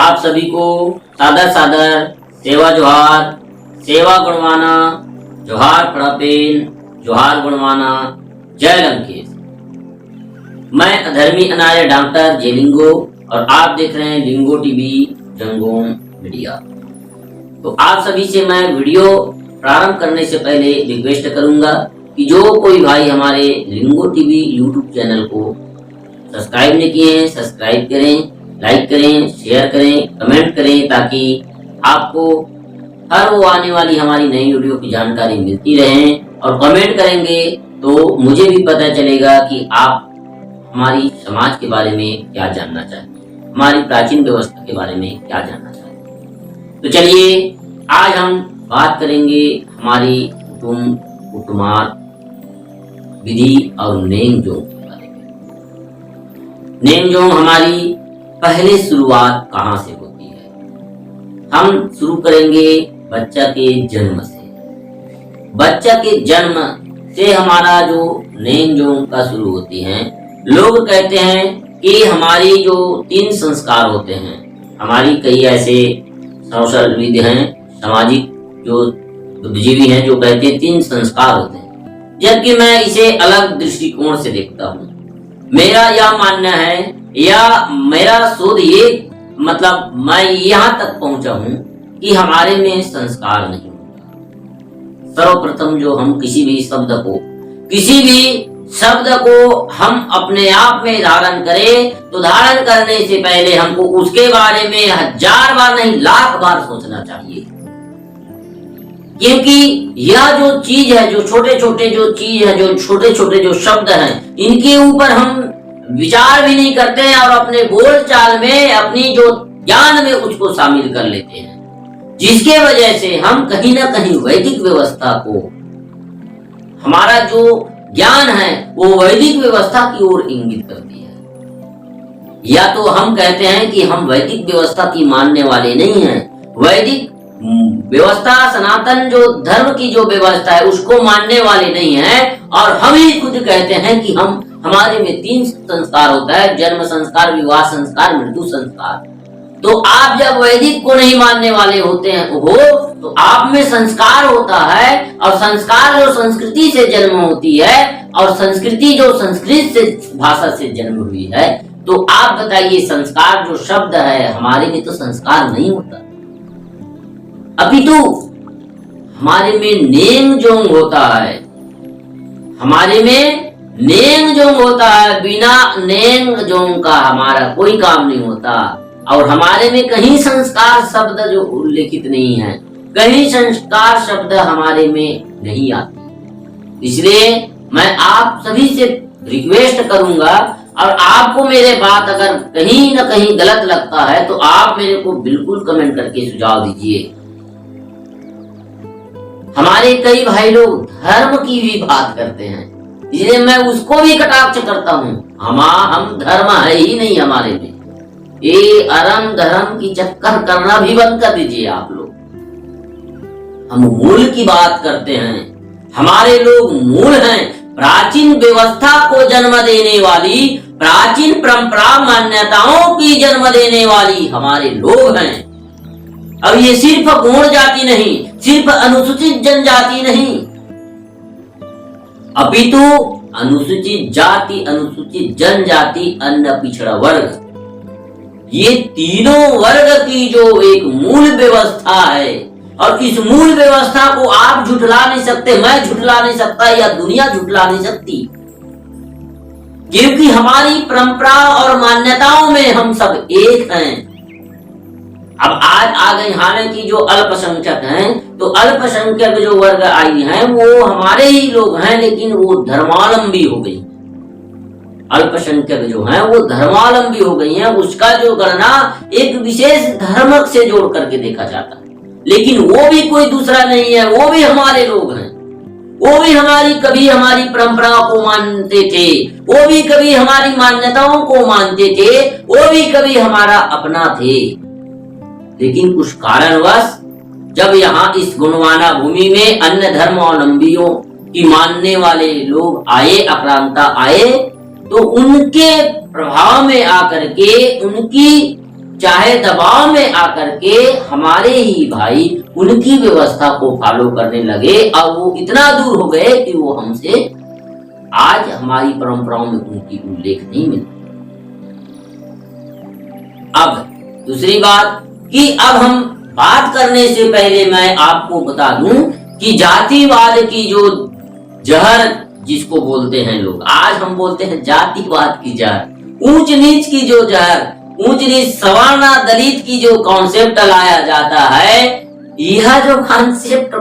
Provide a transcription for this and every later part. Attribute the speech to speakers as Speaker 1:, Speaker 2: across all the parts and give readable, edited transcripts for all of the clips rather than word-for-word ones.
Speaker 1: आप सभी को सादर सादर सेवा जोहार, सेवा गुणवाना, जोहार पड़ापेन, जोहार गुणवाना, जय लंकेश। मैं अधर्मी अनार्य डॉक्टर जे लिंगो और आप देख रहे हैं लिंगो टीवी जंगोम मीडिया। तो आप सभी से मैं वीडियो प्रारंभ करने से पहले रिक्वेस्ट करूंगा कि जो कोई भाई हमारे लिंगो टीवी यूट्यूब चैनल को सब्सक्राइब नहीं किए हैं, सब्सक्राइब करें, लाइक करें, शेयर करें, कमेंट करें, ताकि आपको हर वो आने वाली हमारी नई वीडियो की जानकारी मिलती रहे। और कमेंट करेंगे तो मुझे भी पता चलेगा कि आप हमारी समाज के बारे में क्या जानना चाहते हैं, हमारी प्राचीन व्यवस्था के बारे में क्या जानना चाहते हैं। तो चलिए आज हम बात करेंगे हमारी कुटुमार विधि और नेमजोंग के बारे में। नेमजोंग हमारी पहले शुरुआत कहाँ से होती है? हम शुरू करेंगे बच्चा के जन्म से। बच्चा के जन्म से हमारा जो नेमजोंग का शुरू होती है। लोग कहते हैं कि हमारी जो 3 संस्कार होते हैं, हमारी कई ऐसे सोशलविद हैं, सामाजिक जो बुद्धिजीवी हैं, जो कहते हैं 3 संस्कार होते हैं, जबकि मैं इसे अलग दृष्टिकोण से देखता हूँ। मेरा यह मानना है या मेरा शोध ये मतलब मैं यहाँ तक पहुंचा हूँ कि हमारे में संस्कार नहीं होता। सर्वप्रथम जो हम किसी भी शब्द को हम अपने आप में धारण करें, तो धारण करने से पहले हमको उसके बारे में 1000 बार नहीं, लाख बार सोचना चाहिए। क्योंकि यह जो चीज है, जो छोटे छोटे जो चीज है, जो छोटे छोटे जो शब्द हैं, इनके ऊपर हम विचार भी नहीं करते हैं और अपने बोलचाल में, अपनी जो ज्ञान में उसको शामिल कर लेते हैं, जिसके वजह से हम कहीं ना कहीं वैदिक व्यवस्था को, हमारा जो ज्ञान है वो वैदिक व्यवस्था की ओर इंगित करती है। या तो हम कहते हैं कि हम वैदिक व्यवस्था की मानने वाले नहीं हैं, वैदिक व्यवस्था, सनातन जो धर्म की जो व्यवस्था है उसको मानने वाले नहीं हैं, और हम ही खुद कहते हैं कि हमारे में 3 संस्कार होता है, जन्म संस्कार, विवाह संस्कार, मृत्यु संस्कार। तो आप जब वैदिक को नहीं मानने वाले होते हैं तो आप में संस्कार होता है, और संस्कार जो संस्कृति से जन्म होती है, और संस्कृति जो संस्कृत से भाषा से जन्म हुई है। तो आप बताइए, संस्कार जो शब्द है, हमारे में तो संस्कार नहीं होता, अपितु हमारे में नेमजोंग होता है। हमारे में नेमजोंग होता है, बिना नेमजोंग का हमारा कोई काम नहीं होता। और हमारे में कहीं संस्कार शब्द जो उल्लेखित नहीं है, कहीं संस्कार शब्द हमारे में नहीं आते। इसलिए मैं आप सभी से रिक्वेस्ट करूंगा, और आपको मेरे बात अगर कहीं ना कहीं गलत लगता है तो आप मेरे को बिल्कुल कमेंट करके सुझाव दीजिए। हमारे कई भाई लोग धर्म की भी बात करते हैं, इसलिए मैं उसको भी कटाक्ष करता हूँ। हम धर्म है ही नहीं हमारे में। ये अरम धर्म की चक्कर करना भी बंद कर दीजिए आप लोग। हम मूल की बात करते हैं, हमारे लोग मूल हैं, प्राचीन व्यवस्था को जन्म देने वाली, प्राचीन परंपरा मान्यताओं की जन्म देने वाली हमारे लोग हैं। अब ये सिर्फ गौड़ जाति नहीं, सिर्फ अनुसूचित जनजाति नहीं, अपितु अनुसूचित जाति, अनुसूचित जनजाति, अन्य पिछड़ा वर्ग, ये तीनों वर्ग की जो एक मूल व्यवस्था है, और इस मूल व्यवस्था को आप झुठला नहीं सकते, मैं झुठला नहीं सकता, या दुनिया झुठला नहीं सकती, क्योंकि हमारी परंपरा और मान्यताओं में हम सब एक हैं। अब आज आ गई, हालांकि जो अल्पसंख्यक हैं, तो अल्पसंख्यक जो वर्ग आई हैं वो हमारे ही लोग हैं, लेकिन वो धर्मावलंबी हो गई। अल्पसंख्यक जो हैं वो धर्मावलंबी हो गई हैं, उसका जो गणना एक विशेष धर्म से जोड़ करके देखा जाता है, लेकिन वो भी कोई दूसरा नहीं है, वो भी हमारे लोग हैं। वो भी कभी हमारी परंपराओं को मानते थे, वो भी कभी हमारी मान्यताओं को मानते थे, वो भी कभी हमारा अपना थे। लेकिन कुछ कारणवश जब यहाँ इस गुणवाना भूमि में अन्य धर्मावलंबियों की मानने वाले लोग आए, आक्रांता आए, तो उनके प्रभाव में आकर के उनकी चाहे दबाव में आकर के हमारे ही भाई उनकी व्यवस्था को फॉलो करने लगे और वो इतना दूर हो गए कि वो हमसे आज हमारी परंपराओं में उनकी उल्लेख नहीं मिलती। अब दूसरी बात कि अब हम बात करने से पहले मैं आपको बता दूं कि जातिवाद की जो जहर जिसको बोलते हैं लोग, आज हम बोलते हैं जातिवाद की जहर, ऊंच नीच की जो जहर, ऊंच नीच सवर्ण दलित की जो कॉन्सेप्ट लाया जाता है, यह जो कॉन्सेप्ट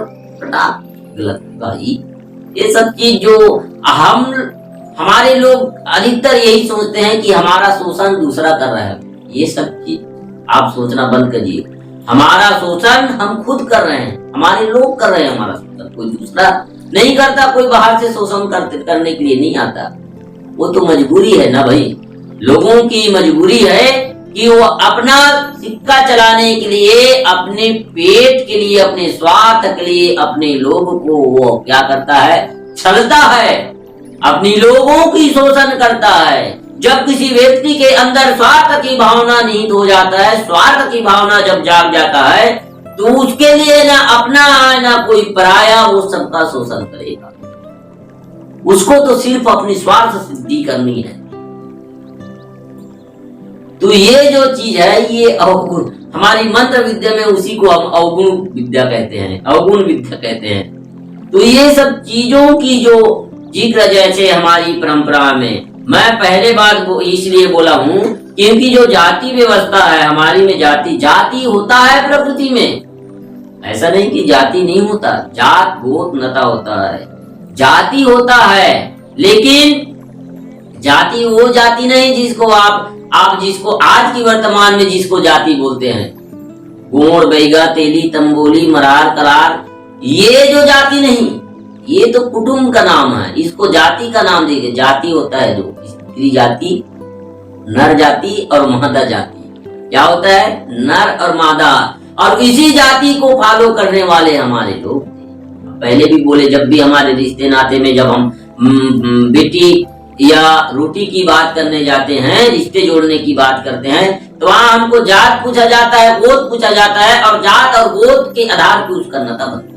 Speaker 1: गलत भाई। ये सब चीज जो हमारे लोग अधिकतर यही सोचते हैं कि हमारा शोषण दूसरा कर रहा है। ये सब चीज आप सोचना बंद करिए। हमारा शोषण हम खुद कर रहे हैं, हमारे लोग कर रहे हैं हमारा शोषण, कोई दूसरा नहीं करता। कोई बाहर से शोषण करने के लिए नहीं आता, वो तो मजबूरी है ना भाई। लोगों की मजबूरी है कि वो अपना सिक्का चलाने के लिए, अपने पेट के लिए, अपने स्वार्थ के लिए अपने लोगों को वो क्या करता है, छलता है, अपनी लोगों की शोषण करता है। जब किसी व्यक्ति के अंदर स्वार्थ की भावना निहित हो जाता है, स्वार्थ की भावना जब जाग जाता है, तो उसके लिए ना अपना ना कोई पराया, वो सबका शोषण करेगा। उसको तो सिर्फ अपनी स्वार्थ सिद्धि करनी है। तो ये जो चीज है, ये अवगुण, हमारी मंत्र विद्या में उसी को हम अवगुण विद्या कहते हैं, अवगुण विद्या कहते हैं। तो ये सब चीजों की जो जिक्र जैसे हमारी परंपरा में, मैं पहले बात इसलिए बोला हूं क्योंकि जो जाति व्यवस्था है हमारी में, जाति होता है प्रकृति में, ऐसा नहीं कि जाति नहीं होता, जात गोत नता होता है, जाति होता है। लेकिन जाति वो जाति नहीं जिसको आप जिसको आज की वर्तमान में जिसको जाति बोलते हैं, गोड़ बैगा तेली तंबोली मरार करार, ये जो जाति नहीं, ये तो कुटुंब का नाम है। इसको जाति का नाम देखिए। जाति होता है जो स्त्री जाति, नर जाति और मादा जाति। क्या होता है? नर और मादा। और इसी जाति को फॉलो करने वाले हमारे लोग पहले भी बोले, जब भी हमारे रिश्ते नाते में जब हम बेटी या रोटी की बात करने जाते हैं, रिश्ते जोड़ने की बात करते हैं, तो वहां हमको जात पूछा जाता है, गोत पूछा जाता है, और जात और गोत के आधार पर उसका नता बनता है।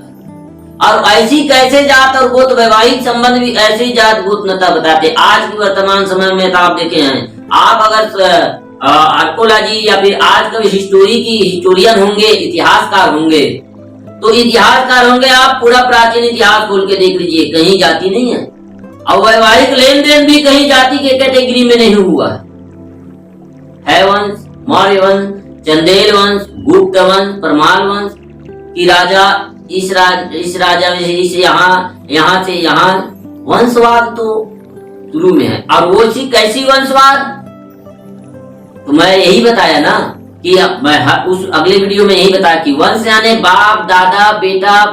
Speaker 1: और ऐसी कैसे जात और गोत, वैवाहिक संबंध भी ऐसे ही जात गोत नता बताते। आज की वर्तमान समय में तो आप देखे हैं, आप अगर आर्कोलॉजी या फिर आज कभी हिस्टोरियन होंगे, इतिहासकार होंगे, तो इतिहासकार होंगे आप, पूरा प्राचीन इतिहास खोल के देख लीजिए, कहीं जाति नहीं है। और वैवाहिक लेन देन भी कहीं जाति के कैटेगरी में नहीं हुआ है। वंश, मौर्य वंश, चंदेल वंश, गुप्त वंश, परमार वंश की राजा, इस राजा में इस यहाँ से यहाँ वंशवाद तो शुरू में है। और वो सी कैसी वंशवाद, तो मैं यही बताया ना कि मैं उस अगले वीडियो में यही बताया कि वंश यानी बाप दादा बेटा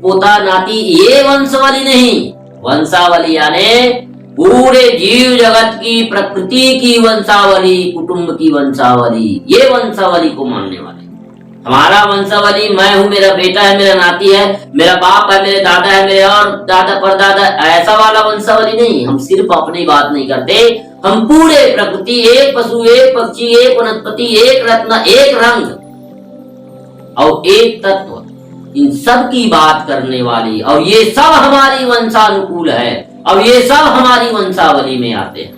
Speaker 1: पोता नाती, ये वंशावली नहीं। वंशावली यानी पूरे जीव जगत की, प्रकृति की वंशावली, कुटुंब की वंशावली, ये वंशावली को मानने वाले। हमारा वंशावली मैं हूँ, मेरा बेटा है, मेरा नाती है, मेरा बाप है, मेरे दादा है, मेरे और दादा परदादा, ऐसा वाला वंशावली नहीं। हम सिर्फ अपनी बात नहीं करते, हम पूरे प्रकृति, एक पशु, एक पक्षी, एक वनस्पति, एक रत्न, एक रंग और एक तत्व, इन सब की बात करने वाली, और ये सब हमारी वंशानुकूल है, और ये सब हमारी वंशावली में आते हैं।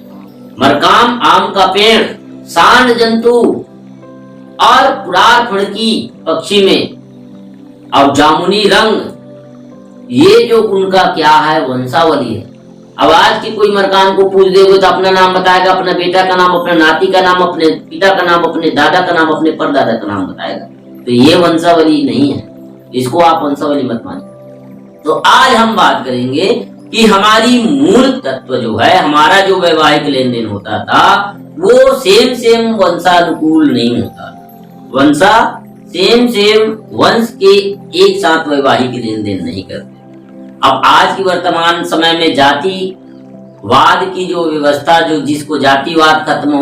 Speaker 1: मरकाम आम का पेड़, सांड जंतु और पुरार फड़की पक्षी में, और जामुनी रंग, ये जो उनका क्या है, वंशावली है। अब आज की कोई मरकान को पूछ दोगे तो अपना नाम बताएगा, अपना बेटा का नाम, अपने नाती का नाम, अपने पिता का नाम, अपने दादा का नाम, अपने परदादा का नाम बताएगा। तो ये वंशावली नहीं है, इसको आप वंशावली मत मानिए। तो आज हम बात करेंगे कि हमारी मूल तत्व जो है, हमारा जो वैवाहिक लेन देन होता था, वो सेम वंशानुकूल नहीं होता। सेम वंश के एक साथ वैवाहिक लेन देन नहीं करते। अब आज की वर्तमान समय में जातिवाद की जो व्यवस्था, जो जिसको जातिवाद खत्म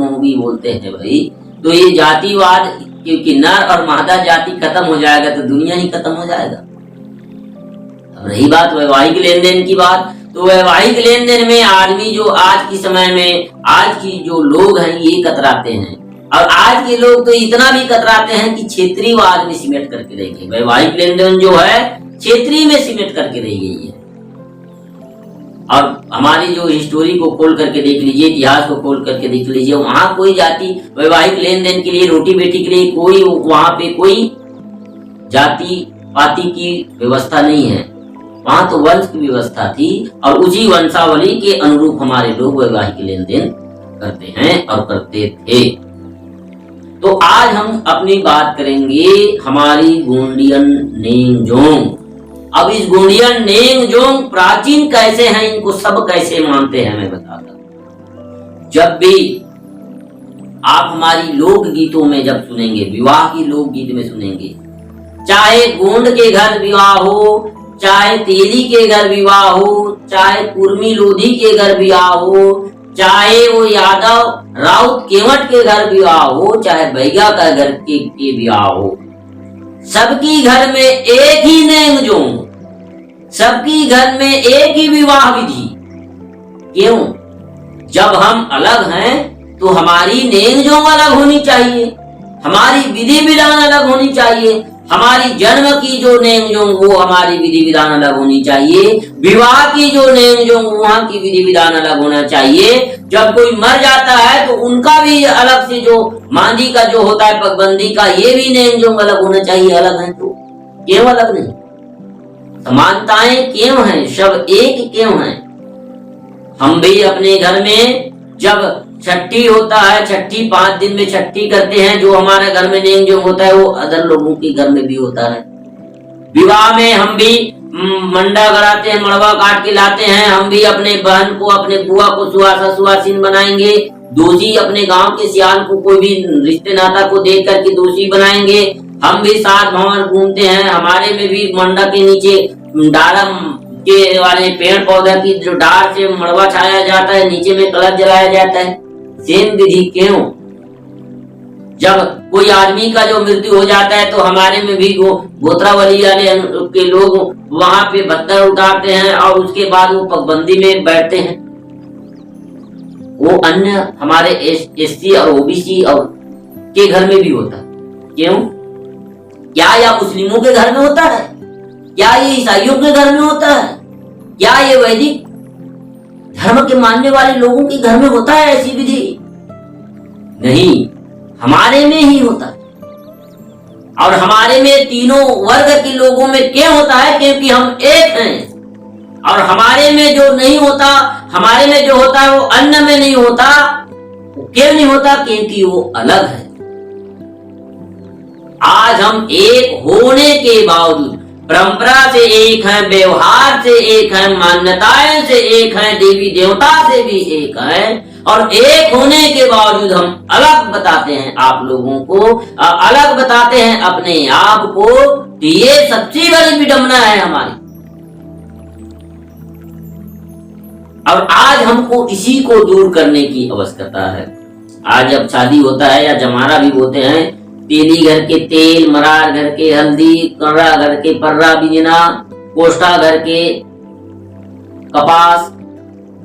Speaker 1: होगी बोलते हैं भाई, तो ये जातिवाद, क्योंकि नर और मादा जाति खत्म हो जाएगा तो दुनिया ही खत्म हो जाएगा। अब रही बात वैवाहिक लेन देन की बात, तो वैवाहिक लेन देन में आदमी जो आज की समय में, आज की जो लोग हैं, ये कतराते हैं। और आज के लोग तो इतना भी कतराते हैं कि क्षेत्रीयवाद में सिमट करके रह गए। वैवाहिक लेन देन जो है क्षेत्रीय में सिमट करके रह गई है। और हमारी जो हिस्टोरी को खोल करके देख लीजिए, इतिहास को खोल करके देख लीजिए, वहां कोई जाति वैवाहिक लेन देन के लिए, रोटी बेटी के लिए कोई वहां पे कोई जाति पाति की व्यवस्था नहीं है। वहां तो वंश की व्यवस्था थी और उसी वंशावली के अनुरूप हमारे लोग वैवाहिक लेन देन करते हैं और करते थे। तो आज हम अपनी बात करेंगे हमारी गोंडियन नेंगजोंग। अब इस गोंडियन नेंगजोंग प्राचीन कैसे हैं, इनको सब कैसे मानते हैं मैं बताता हूं। जब भी आप हमारी लोकगीतों में जब सुनेंगे, विवाह की लोकगीत में सुनेंगे, चाहे गोंड के घर विवाह हो, चाहे तेली के घर विवाह हो, चाहे कुर्मी लोधी के घर विवाह हो, चाहे वो यादव राउत केवट के घर विवाह हो, चाहे बैगा का घर के विवाह हो, सबकी घर में एक ही नेंगजोंग, सबकी घर में एक ही विवाह विधि। क्यों? जब हम अलग हैं तो हमारी नेंगजोंग अलग होनी चाहिए, हमारी विधि विधान अलग होनी चाहिए, हमारी जन्म की जो नेंगजोंग वो हमारी विधि विधान अलग होनी चाहिए, विवाह की जो नेंगजोंग वहां की विधि विधान अलग होना चाहिए। जब कोई मर जाता है तो उनका भी अलग से जो मांझी का जो होता है पगबंदी का, ये भी नेंगजोंग अलग होना चाहिए। अलग है तो क्यों अलग नहीं? समानताएं क्यों हैं? सब एक क्यों हैं? हम भी अपने घर में जब छठी होता है, छठी 5 दिन में छठी करते हैं, जो हमारे घर में नेंगजोंग होता है वो अदर लोगों के घर में भी होता है। विवाह में हम भी मंडा गड़ाते हैं, मड़वा काट के लाते हैं, हम भी अपने बहन को, अपने बुआ को सुहासा सुहासिन बनाएंगे, दोषी अपने गांव के सियाल को, कोई भी रिश्ते नाता को देख करके दोषी बनाएंगे। हम भी साथ भंवर घूमते हैं, हमारे में भी मंडा के नीचे डारम के वाले पेड़ पौधा की जो डार से मड़वा छाया जाता है, नीचे में कलश जलाया जाता है। सेम विधि क्यों? जब कोई आदमी का जो मृत्यु हो जाता है तो हमारे में भी गोत्रावली वाले के लोग वहां पे पत्थर उतारते हैं और उसके बाद वो पगबंदी में बैठते हैं। वो अन्य हमारे एससी और ओबीसी और के घर में भी होता है। क्यों? क्या यह मुस्लिमों के घर में होता है? क्या ये ईसाइयों के घर में होता है? क्या ये वैदिक धर्म के मानने वाले लोगों के घर में होता है ऐसी विधि? नहीं, हमारे में ही होता है। और हमारे में तीनों वर्ग के लोगों में क्यों होता है? क्योंकि हम एक हैं। और हमारे में जो नहीं होता, हमारे में जो होता है वो अन्य में नहीं होता। वो क्यों नहीं होता? क्योंकि वो अलग है। आज हम एक होने के बावजूद परंपरा से एक है, व्यवहार से एक है, मान्यताएं से एक है, देवी देवता से भी एक है, और एक होने के बावजूद हम अलग बताते हैं आप लोगों को, अलग बताते हैं अपने आप को। तो ये सबसे बड़ी विडंबना है हमारी। और आज हमको इसी को दूर करने की आवश्यकता है। आज जब शादी होता है या जमारा भी होते हैं, तेली घर के तेल, मरार घर के हल्दी, कर्रा घर के पर्रा बिजना, कोष्टा घर के कपास,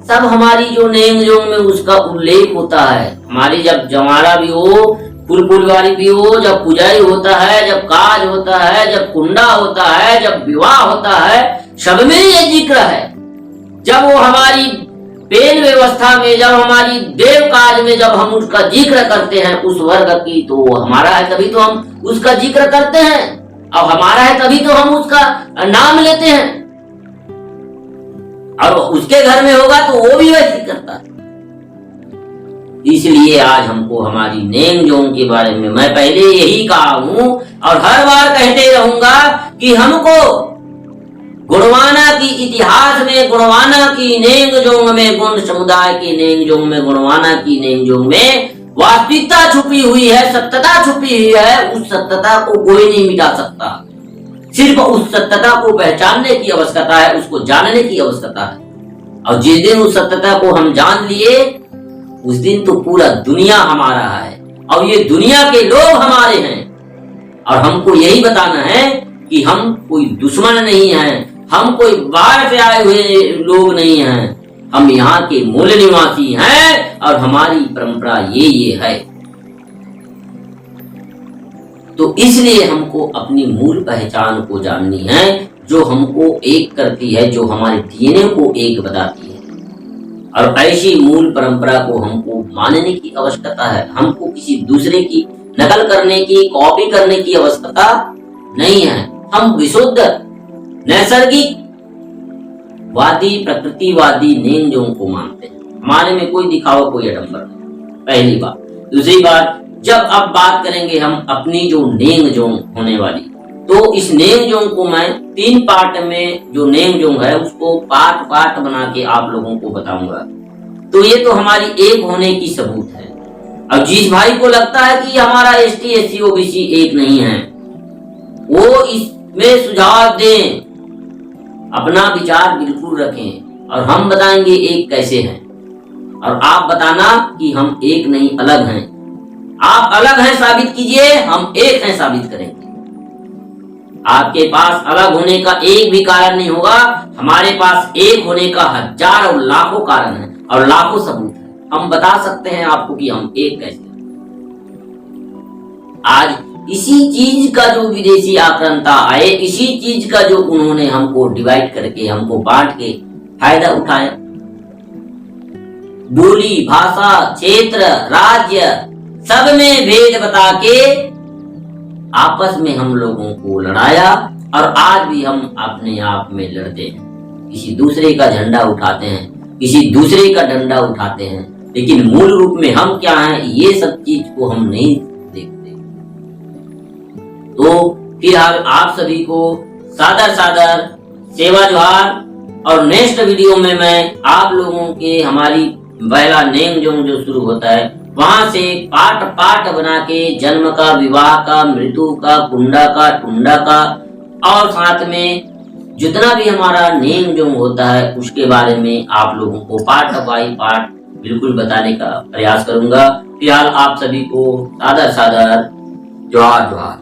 Speaker 1: सब हमारी जो नेंगजोंग में उसका उल्लेख होता है। हमारी जब जमारा भी हो, फुलवारी भी हो, जब पूजाई होता है, जब काज होता है, जब कुंडा होता है, जब विवाह होता है, सब में ये जिक्र है। जब वो हमारी पेन व्यवस्था में, जब हमारी देव काज में जब हम उसका जिक्र करते हैं उस वर्ग की, तो वो हमारा है तभी तो हम उसका जिक्र करते हैं, अब हमारा है तभी तो हम उसका नाम लेते हैं। और उसके घर में होगा तो वो भी वैसे करता है। इसलिए आज हमको हमारी नेंगजोंग के बारे में मैं पहले यही कहा हूं और हर बार कहते रहूंगा कि हमको गुणवाना की इतिहास में, गुणवाना की नेंगजोंग में, गुण समुदाय की नेंगजोंग में, गुणवाना की नेंगजोंग में वास्तविकता छुपी हुई है, सत्यता छुपी हुई है। उस सत्यता को कोई नहीं मिटा सकता। सिर्फ उस सत्यता को पहचानने की आवश्यकता है, उसको जानने की आवश्यकता है। और जिस दिन उस सत्यता को हम जान लिए, उस दिन तो पूरा दुनिया हमारा है और ये दुनिया के लोग हमारे हैं। और हमको यही बताना है कि हम कोई दुश्मन नहीं है, हम कोई बाहर से आए हुए लोग नहीं हैं, हम यहाँ के मूल निवासी हैं और हमारी परंपरा ये है। तो इसलिए हमको अपनी मूल पहचान को जाननी है, जो हमको एक करती है, जो हमारे डीएनए को एक बताती है। और ऐसी मूल परंपरा को हमको मानने की आवश्यकता है। हमको किसी दूसरे की नकल करने की, कॉपी करने की आवश्यकता नहीं है। हम विशुद्ध नैसर्गिक वादी, प्रकृतिवादी नेंगजोंग को मानते हैं। हमारे में कोई दिखावा, कोई आडंबर नहीं, पहली बात। दूसरी बात, जब अब बात करेंगे हम अपनी जो नेंगजोंग होने वाली, तो इस नेंगजोंग को मैं 3 पार्ट में, जो नेंगजोंग है उसको पार्ट पार्ट बना के आप लोगों को बताऊंगा। तो ये तो हमारी एक होने की सबूत है। अब जिस भाई को लगता है कि हमारा एसटी, एससी, ओबीसी एक नहीं है, वो इसमें सुझाव दें, अपना विचार बिल्कुल रखें, और हम बताएंगे एक कैसे है, और आप बताना कि हम एक नहीं, अलग हैं। आप अलग हैं साबित कीजिए, हम एक हैं साबित करेंगे। आपके पास अलग होने का एक भी कारण नहीं होगा, हमारे पास एक होने का हजारों लाखों कारण है और लाखों सबूत है। हम बता सकते हैं आपको कि हम एक कैसे। आज इसी चीज का जो विदेशी आक्रांता आए, इसी चीज का जो उन्होंने हमको डिवाइड करके, हमको बांट के फायदा उठाया। बोली, भाषा, क्षेत्र, राज्य, सब में भेद बता के आपस में हम लोगों को लड़ाया, और आज भी हम अपने आप में लड़ते हैं। किसी दूसरे का झंडा उठाते हैं, किसी दूसरे का डंडा उठाते हैं, लेकिन मूल रूप में हम क्या हैं, ये सब चीज को हम नहीं देखते। तो फिलहाल आप सभी को सादर सादर सेवा जोहार, और नेक्स्ट वीडियो में मैं आप लोगों के हमारी पहला नेंगजोंग जो शुरू होता है, वहां से पार्ट पार्ट बना के जन्म का, विवाह का, मृत्यु का, कुंडा का, टुंडा का, और साथ में जितना भी हमारा नेंगजोंग होता है उसके बारे में आप लोगों को पार्ट बाई पार्ट बिल्कुल बताने का प्रयास करूंगा। फिलहाल आप सभी को सादर सादर जोहार जोहार।